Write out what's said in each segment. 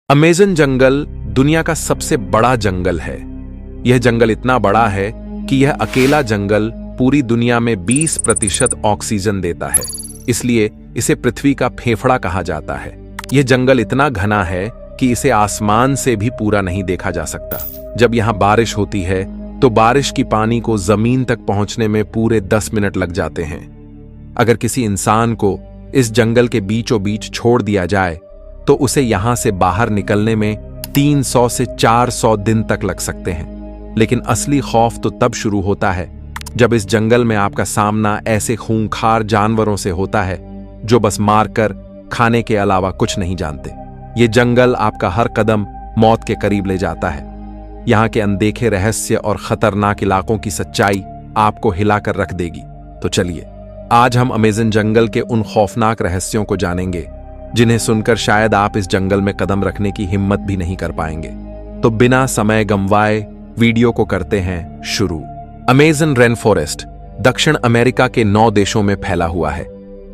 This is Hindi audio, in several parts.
अमेज़न जंगल दुनिया का सबसे बड़ा जंगल है। यह जंगल इतना बड़ा है कि यह अकेला जंगल पूरी दुनिया में 20% ऑक्सीजन देता है, इसलिए इसे पृथ्वी का फेफड़ा कहा जाता है। यह जंगल इतना घना है कि इसे आसमान से भी पूरा नहीं देखा जा सकता। जब यहाँ बारिश होती है तो बारिश की पानी को जमीन तक पहुंचने में पूरे 10 मिनट लग जाते हैं। अगर किसी इंसान को इस जंगल के बीचों बीच छोड़ दिया जाए तो उसे यहां से बाहर निकलने में 300 से 400 दिन तक लग सकते हैं। लेकिन असली खौफ तो तब शुरू होता है जब इस जंगल में आपका सामना ऐसे खूंखार जानवरों से होता है जो बस मारकर खाने के अलावा कुछ नहीं जानते। ये जंगल आपका हर कदम मौत के करीब ले जाता है। यहाँ के अनदेखे रहस्य और खतरनाक इलाकों की सच्चाई आपको हिलाकर रख देगी। तो चलिए, आज हम अमेज़न जंगल के उन खौफनाक रहस्यों को जानेंगे जिन्हें सुनकर शायद आप इस जंगल में कदम रखने की हिम्मत भी नहीं कर पाएंगे। तो बिना समय गंवाए वीडियो को करते हैं शुरू। अमेज़न रेन फॉरेस्ट दक्षिण अमेरिका के 9 देशों में फैला हुआ है।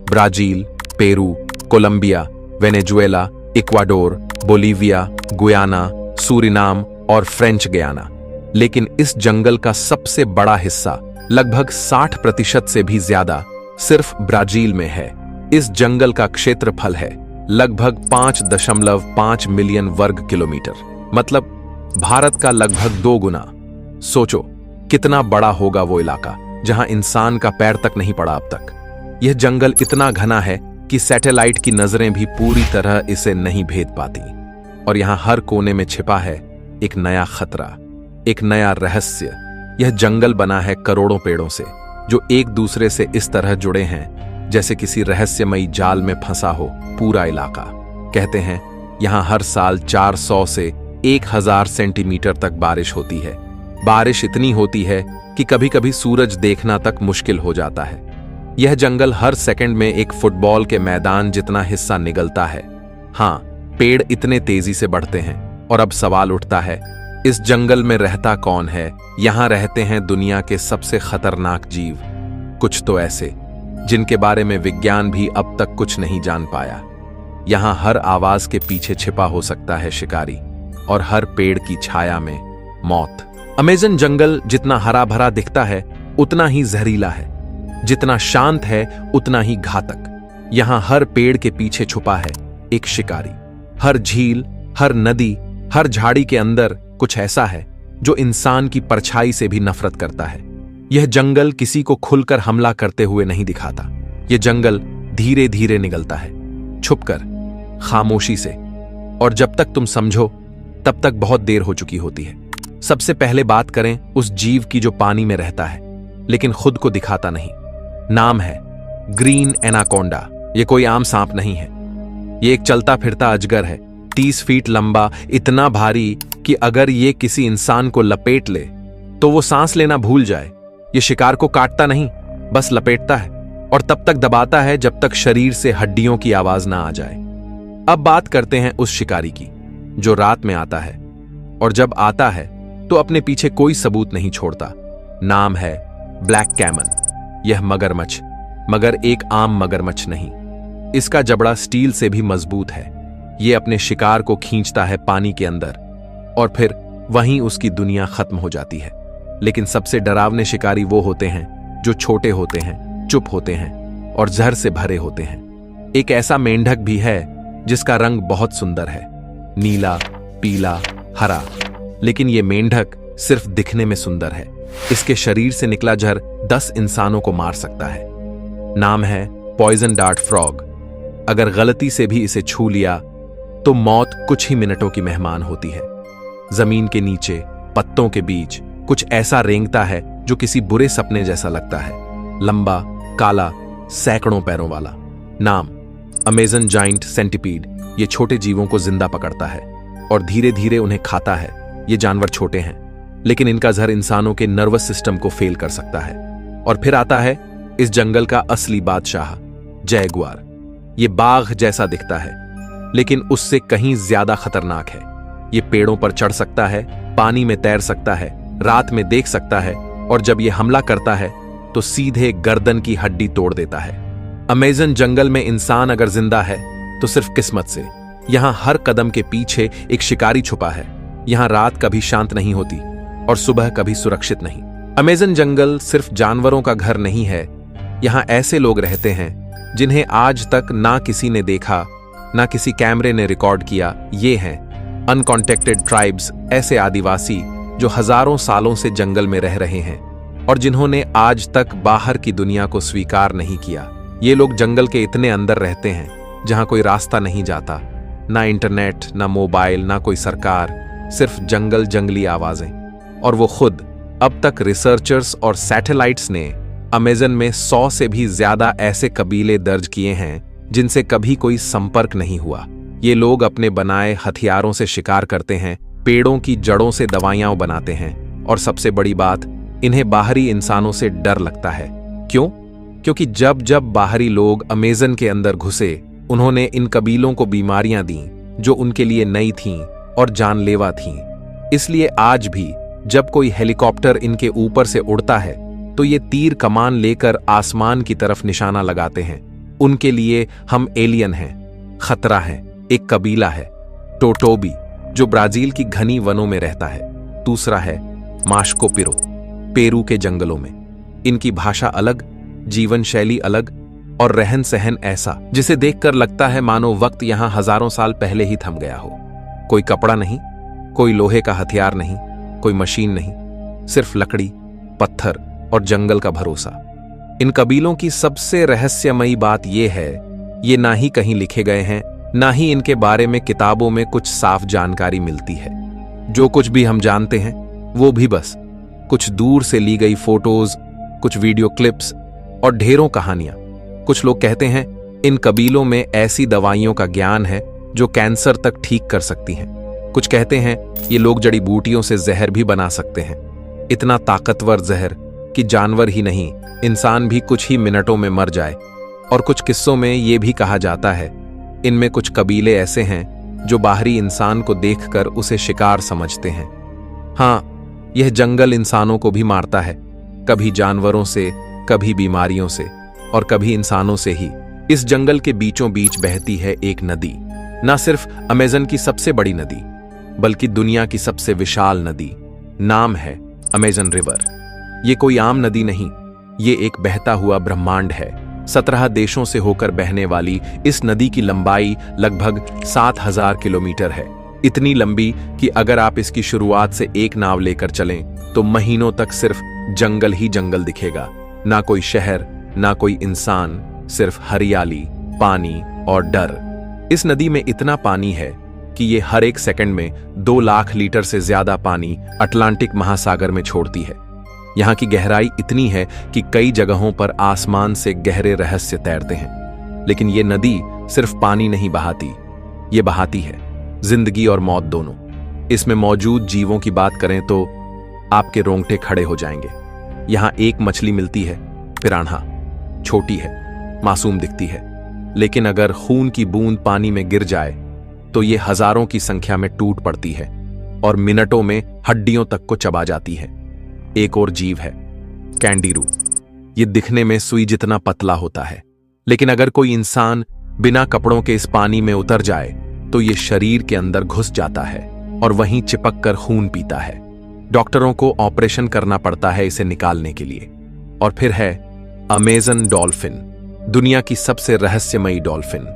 Brazil, Peru, Colombia, Venezuela, Ecuador, Bolivia, Guyana, Suriname और फ्रेंच गयाना। लेकिन इस जंगल का सबसे बड़ा हिस्सा, लगभग 60% से भी ज्यादा, सिर्फ ब्राजील में है। इस जंगल का क्षेत्रफल है लगभग 5.5 मिलियन वर्ग किलोमीटर, मतलब भारत का लगभग 2 गुना। सोचो कितना बड़ा होगा वो इलाका जहां इंसान का पैर तक नहीं पड़ा अब तक। यह जंगल इतना घना है कि सैटेलाइट की नजरें भी पूरी तरह इसे नहीं भेद पाती। और यहां हर कोने में छिपा है एक नया खतरा, एक नया रहस्य। यह जंगल बना है करोड़ों पेड़ों से जो एक दूसरे से इस तरह जुड़े हैं जैसे किसी रहस्यमयी जाल में फंसा हो पूरा इलाका। कहते हैं यहां हर साल 400 से 1000 सेंटीमीटर तक बारिश होती है। बारिश इतनी होती है कि कभी कभी सूरज देखना तक मुश्किल हो जाता है। यह जंगल हर सेकंड में एक फुटबॉल के मैदान जितना हिस्सा निगलता है। हाँ, पेड़ इतने तेजी से बढ़ते हैं। और अब सवाल उठता है, इस जंगल में रहता कौन है? यहां रहते हैं दुनिया के सबसे खतरनाक जीव, कुछ तो ऐसे जिनके बारे में विज्ञान भी अब तक कुछ नहीं जान पाया। यहां हर आवाज के पीछे छिपा हो सकता है शिकारी, और हर पेड़ की छाया में मौत। अमेज़न जंगल जितना हरा भरा दिखता है उतना ही जहरीला है, जितना शांत है उतना ही घातक। यहां हर पेड़ के पीछे छुपा है एक शिकारी। हर झील, हर नदी, हर झाड़ी के अंदर कुछ ऐसा है जो इंसान की परछाई से भी नफरत करता है। यह जंगल किसी को खुलकर हमला करते हुए नहीं दिखाता। यह जंगल धीरे धीरे निगलता है, छुपकर, खामोशी से। और जब तक तुम समझो तब तक बहुत देर हो चुकी होती है। सबसे पहले बात करें उस जीव की जो पानी में रहता है लेकिन खुद को दिखाता नहीं। नाम है ग्रीन एनाकोंडा। यह कोई आम सांप नहीं है, यह एक चलता फिरता अजगर है। 30 फीट लंबा, इतना भारी कि अगर यह किसी इंसान को लपेट ले तो वो सांस लेना भूल जाए। यह शिकार को काटता नहीं, बस लपेटता है और तब तक दबाता है जब तक शरीर से हड्डियों की आवाज ना आ जाए। अब बात करते हैं उस शिकारी की जो रात में आता है, और जब आता है तो अपने पीछे कोई सबूत नहीं छोड़ता। नाम है ब्लैक कैमन। यह मगरमच्छ, मगर एक आम मगरमच्छ नहीं। इसका जबड़ा स्टील से भी मजबूत है। यह अपने शिकार को खींचता है पानी के अंदर और फिर वहीं उसकी दुनिया खत्म हो जाती है। लेकिन सबसे डरावने शिकारी वो होते हैं जो छोटे होते हैं, चुप होते हैं और जहर से भरे होते हैं। एक ऐसा मेंढक भी है जिसका रंग बहुत सुंदर है, नीला, पीला, हरा। लेकिन ये मेंढक सिर्फ दिखने में सुंदर है। इसके शरीर से निकला जहर 10 इंसानों को मार सकता है। नाम है पॉइजन डार्ट फ्रॉग। अगर गलती से भी इसे छू लिया तो मौत कुछ ही मिनटों की मेहमान होती है। जमीन के नीचे, पत्तों के बीच कुछ ऐसा रेंगता है जो किसी बुरे सपने जैसा लगता है। लंबा, काला, सैकड़ों पैरों वाला। नाम अमेज़न जाइंट सेंटिपीड। ये छोटे जीवों को जिंदा पकड़ता है और धीरे धीरे उन्हें खाता है। ये जानवर छोटे हैं लेकिन इनका जहर इंसानों के नर्वस सिस्टम को फेल कर सकता है। और फिर आता है इस जंगल का असली बादशाह, जैगुआर। ये बाघ जैसा दिखता है लेकिन उससे कहीं ज्यादा खतरनाक है। ये पेड़ों पर चढ़ सकता है, पानी में तैर सकता है, रात में देख सकता है, और जब ये हमला करता है तो सीधे गर्दन की हड्डी तोड़ देता है। अमेज़न जंगल में इंसान अगर जिंदा है तो सिर्फ किस्मत से, यहाँ हर कदम के पीछे एक शिकारी छुपा है। यहाँ रात कभी शांत नहीं होती और सुबह कभी सुरक्षित नहीं। अमेज़न जंगल सिर्फ जानवरों का घर नहीं है। यहाँ ऐसे लोग रहते हैं जिन्हें आज तक ना किसी ने देखा, ना किसी कैमरे ने रिकॉर्ड किया। ये हैं अनकॉन्टेक्टेड ट्राइब्स, ऐसे आदिवासी जो हजारों सालों से जंगल में रह रहे हैं और जिन्होंने आज तक बाहर की दुनिया को स्वीकार नहीं किया। ये लोग जंगल के इतने अंदर रहते हैं जहां कोई रास्ता नहीं जाता, ना इंटरनेट, ना मोबाइल, ना कोई सरकार, सिर्फ जंगल, जंगली आवाजें। और वो खुद अब तक रिसर्चर्स और सैटेलाइट्स ने अमेज़न में 100 से भी ज्यादा ऐसे कबीले दर्ज किए हैं जिनसे कभी कोई संपर्क नहीं हुआ। ये लोग अपने बनाए हथियारों से शिकार करते हैं, पेड़ों की जड़ों से दवाइयां बनाते हैं और सबसे बड़ी बात, इन्हें बाहरी इंसानों से डर लगता है। क्यों? क्योंकि जब जब बाहरी लोग अमेज़न के अंदर घुसे, उन्होंने इन कबीलों को बीमारियां दी जो उनके लिए नई थीं और जानलेवा थीं। इसलिए आज भी जब कोई हेलीकॉप्टर इनके ऊपर से उड़ता है तो ये तीर कमान लेकर आसमान की तरफ निशाना लगाते हैं। उनके लिए हम एलियन हैं, खतरा है। एक कबीला है टोटोबी जो ब्राजील की घनी वनों में रहता है। दूसरा है माश्को पिरो, पेरू के जंगलों में। इनकी भाषा अलग, जीवन शैली अलग और रहन सहन ऐसा जिसे देखकर लगता है मानो वक्त यहां हजारों साल पहले ही थम गया हो। कोई कपड़ा नहीं, कोई लोहे का हथियार नहीं, कोई मशीन नहीं, सिर्फ लकड़ी, पत्थर और जंगल का भरोसा। इन कबीलों की सबसे रहस्यमयी बात यह है, ये ना ही कहीं लिखे गए हैं, ना ही इनके बारे में किताबों में कुछ साफ जानकारी मिलती है। जो कुछ भी हम जानते हैं वो भी बस कुछ दूर से ली गई फोटोज, कुछ वीडियो क्लिप्स और ढेरों कहानियां। कुछ लोग कहते हैं इन कबीलों में ऐसी दवाइयों का ज्ञान है जो कैंसर तक ठीक कर सकती हैं। कुछ कहते हैं ये लोग जड़ी बूटियों से जहर भी बना सकते हैं, इतना ताकतवर जहर कि जानवर ही नहीं, इंसान भी कुछ ही मिनटों में मर जाए। और कुछ किस्सों में यह भी कहा जाता है इनमें कुछ कबीले ऐसे हैं जो बाहरी इंसान को देखकर उसे शिकार समझते हैं। हाँ, यह जंगल इंसानों को भी मारता है, कभी जानवरों से, कभी बीमारियों से और कभी इंसानों से ही। इस जंगल के बीचों बीच बहती है एक नदी, ना सिर्फ अमेज़न की सबसे बड़ी नदी बल्कि दुनिया की सबसे विशाल नदी। नाम है अमेज़न रिवर। ये कोई आम नदी नहीं, ये एक बहता हुआ ब्रह्मांड है। 17 देशों से होकर बहने वाली इस नदी की लंबाई लगभग 7000 किलोमीटर है। इतनी लंबी कि अगर आप इसकी शुरुआत से एक नाव लेकर चलें तो महीनों तक सिर्फ जंगल ही जंगल दिखेगा। ना कोई शहर, ना कोई इंसान, सिर्फ हरियाली, पानी और डर। इस नदी में इतना पानी है कि ये हर एक सेकंड में 2 लाख लीटर से ज्यादा पानी अटलांटिक महासागर में छोड़ती है। यहाँ की गहराई इतनी है कि कई जगहों पर आसमान से गहरे रहस्य तैरते हैं। लेकिन ये नदी सिर्फ पानी नहीं बहाती, ये बहाती है जिंदगी और मौत दोनों। इसमें मौजूद जीवों की बात करें तो आपके रोंगटे खड़े हो जाएंगे। यहाँ एक मछली मिलती है, पिरान्हा। छोटी है, मासूम दिखती है, लेकिन अगर खून की बूंद पानी में गिर जाए तो ये हजारों की संख्या में टूट पड़ती है और मिनटों में हड्डियों तक को चबा जाती है। एक और जीव है कैंडीरू। ये दिखने में सुई जितना पतला होता है, लेकिन अगर कोई इंसान बिना कपड़ों के इस पानी में उतर जाए तो ये शरीर के अंदर घुस जाता है और वहीं चिपक कर खून पीता है। डॉक्टरों को ऑपरेशन करना पड़ता है इसे निकालने के लिए। और फिर है अमेज़न डॉल्फिन, दुनिया की सबसे रहस्यमयी डॉल्फिन।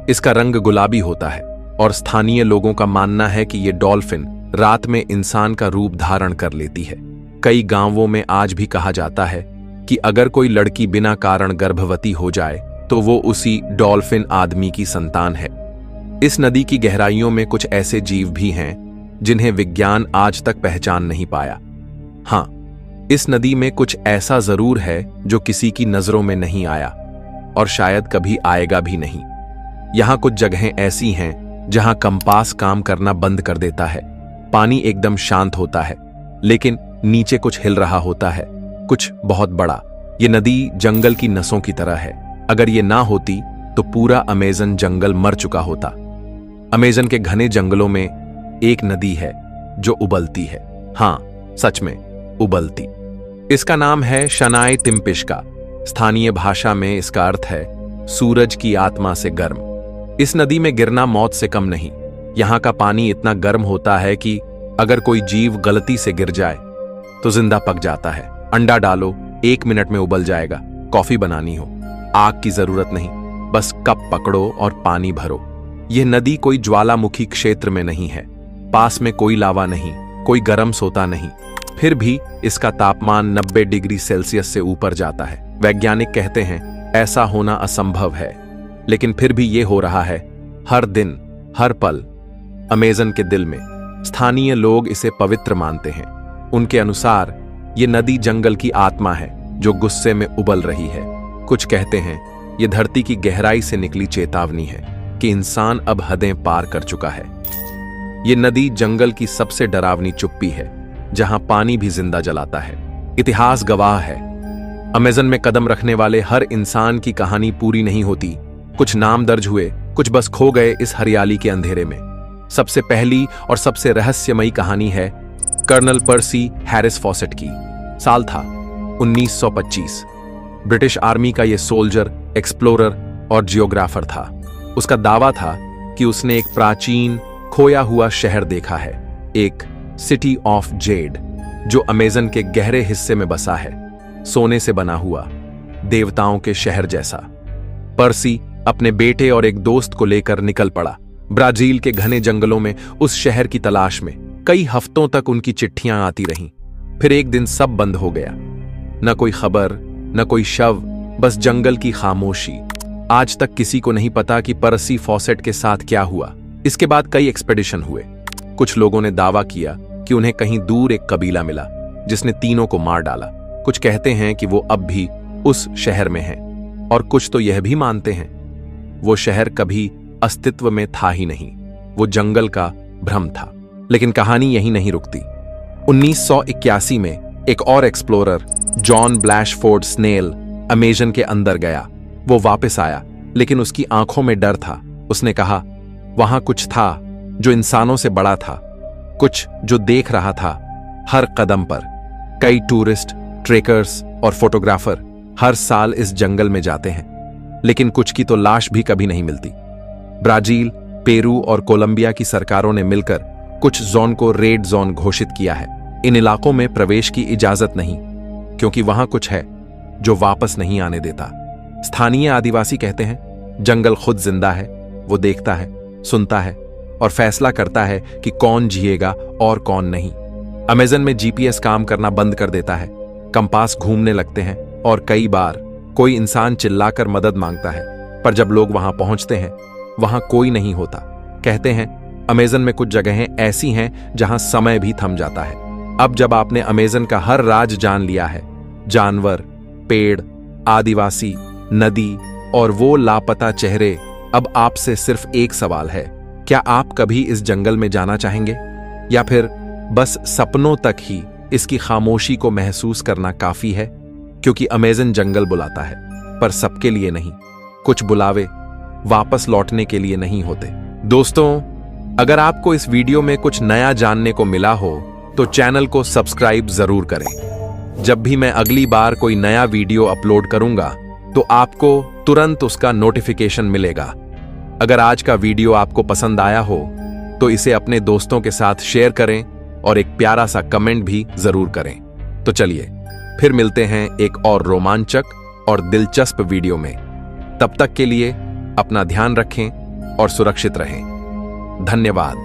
इसका रंग गुलाबी होता है और स्थानीय लोगों का मानना है कि यह डॉल्फिन रात में इंसान का रूप धारण कर लेती है। कई गांवों में आज भी कहा जाता है कि अगर कोई लड़की बिना कारण गर्भवती हो जाए तो वो उसी डॉल्फिन आदमी की संतान है। इस नदी की गहराइयों में कुछ ऐसे जीव भी हैं जिन्हें विज्ञान आज तक पहचान नहीं पाया। हां, इस नदी में कुछ ऐसा जरूर है जो किसी की नजरों में नहीं आया और शायद कभी आएगा भी नहीं। यहां कुछ जगहें ऐसी हैं जहां कंपास काम करना बंद कर देता है। पानी एकदम शांत होता है, लेकिन नीचे कुछ हिल रहा होता है, कुछ बहुत बड़ा। ये नदी जंगल की नसों की तरह है। अगर ये ना होती तो पूरा अमेज़न जंगल मर चुका होता। अमेज़न के घने जंगलों में एक नदी है जो उबलती है। हां, सच में उबलती। इसका नाम है शनाय तिम्पिश्का। स्थानीय भाषा में इसका अर्थ है सूरज की आत्मा से गर्म। इस नदी में गिरना मौत से कम नहीं। यहाँ का पानी इतना गर्म होता है कि अगर कोई जीव गलती से गिर जाए तो जिंदा पक जाता है। अंडा डालो, 1 मिनट में उबल जाएगा। कॉफी बनानी हो, आग की जरूरत नहीं, बस कप पकड़ो और पानी भरो। यह नदी कोई ज्वालामुखी क्षेत्र में नहीं है, पास में कोई लावा नहीं, कोई गर्म सोता नहीं, फिर भी इसका तापमान 90 डिग्री सेल्सियस से ऊपर जाता है। वैज्ञानिक कहते हैं ऐसा होना असंभव है, लेकिन फिर भी ये हो रहा है हर दिन, हर पल। अमेज़न के दिल में स्थानीय लोग इसे पवित्र मानते हैं। उनके अनुसार ये नदी जंगल की आत्मा है जो गुस्से में उबल रही है। कुछ कहते हैं ये धरती की गहराई से निकली चेतावनी है कि इंसान अब हदें पार कर चुका है। ये नदी जंगल की सबसे डरावनी चुप्पी है, जहां पानी भी जिंदा जलाता है। इतिहास गवाह है, अमेज़न में कदम रखने वाले हर इंसान की कहानी पूरी नहीं होती। कुछ नाम दर्ज हुए, कुछ बस खो गए इस हरियाली के अंधेरे में। सबसे पहली और सबसे रहस्यमयी कहानी है कर्नल पर्सी हैरिस फॉसेट की। साल था 1925। ब्रिटिश आर्मी का यह सोल्जर, एक्सप्लोरर और जियोग्राफर था। उसका दावा था कि उसने एक प्राचीन खोया हुआ शहर देखा है, एक सिटी ऑफ जेड जो अमेज़न के गहरे हिस्से में बसा है, सोने से बना हुआ, देवताओं के शहर जैसा। पर्सी अपने बेटे और एक दोस्त को लेकर निकल पड़ा। ब्राजील के घने जंगलों में उस शहर की तलाश में कई हफ्तों तक उनकी चिट्ठियां आती रहीं। फिर एक दिन सब बंद हो गया, न कोई खबर, न कोई शव, बस जंगल की खामोशी। आज तक किसी को नहीं पता कि पर्सी फॉसेट के साथ क्या हुआ। इसके बाद कई एक्सपेडिशन हुए। कुछ लोगों ने दावा किया कि उन्हें कहीं दूर एक कबीला मिला जिसने तीनों को मार डाला। कुछ कहते हैं कि वो अब भी उस शहर में हैं, और कुछ तो यह भी मानते हैं वो शहर कभी अस्तित्व में था ही नहीं, वो जंगल का भ्रम था। लेकिन कहानी यहीं नहीं रुकती। 1981 में एक और एक्सप्लोरर, जॉन ब्लैशफोर्ड स्नेल, अमेज़न के अंदर गया। वो वापस आया, लेकिन उसकी आंखों में डर था। उसने कहा वहां कुछ था जो इंसानों से बड़ा था, कुछ जो देख रहा था हर कदम पर। कई टूरिस्ट, ट्रेकर्स और फोटोग्राफर हर साल इस जंगल में जाते हैं, लेकिन कुछ की तो लाश भी कभी नहीं मिलती। ब्राजील, पेरू और कोलंबिया की सरकारों ने मिलकर कुछ जोन को रेड जोन घोषित किया है। इन इलाकों में प्रवेश की इजाजत नहीं, क्योंकि वहां कुछ है जो वापस नहीं आने देता। स्थानीय आदिवासी कहते हैं जंगल खुद जिंदा है, वो देखता है, सुनता है और फैसला करता है कि कौन जिएगा और कौन नहीं। अमेज़न में जीपीएस काम करना बंद कर देता है, कंपास घूमने लगते हैं और कई बार कोई इंसान चिल्लाकर मदद मांगता है, पर जब लोग वहां पहुंचते हैं वहां कोई नहीं होता। कहते हैं अमेज़न में कुछ जगहें ऐसी हैं जहां समय भी थम जाता है। अब जब आपने अमेज़न का हर राज जान लिया है, जानवर, पेड़, आदिवासी, नदी और वो लापता चेहरे, अब आपसे सिर्फ एक सवाल है, क्या आप कभी इस जंगल में जाना चाहेंगे, या फिर बस सपनों तक ही इसकी खामोशी को महसूस करना काफी है? क्योंकि अमेज़न जंगल बुलाता है, पर सबके लिए नहीं। कुछ बुलावे वापस लौटने के लिए नहीं होते। दोस्तों, अगर आपको इस वीडियो में कुछ नया जानने को मिला हो तो चैनल को सब्सक्राइब जरूर करें। जब भी मैं अगली बार कोई नया वीडियो अपलोड करूंगा तो आपको तुरंत उसका नोटिफिकेशन मिलेगा। अगर आज का वीडियो आपको पसंद आया हो तो इसे अपने दोस्तों के साथ शेयर करें और एक प्यारा सा कमेंट भी जरूर करें। तो चलिए फिर मिलते हैं एक और रोमांचक और दिलचस्प वीडियो में। तब तक के लिए अपना ध्यान रखें और सुरक्षित रहें। धन्यवाद।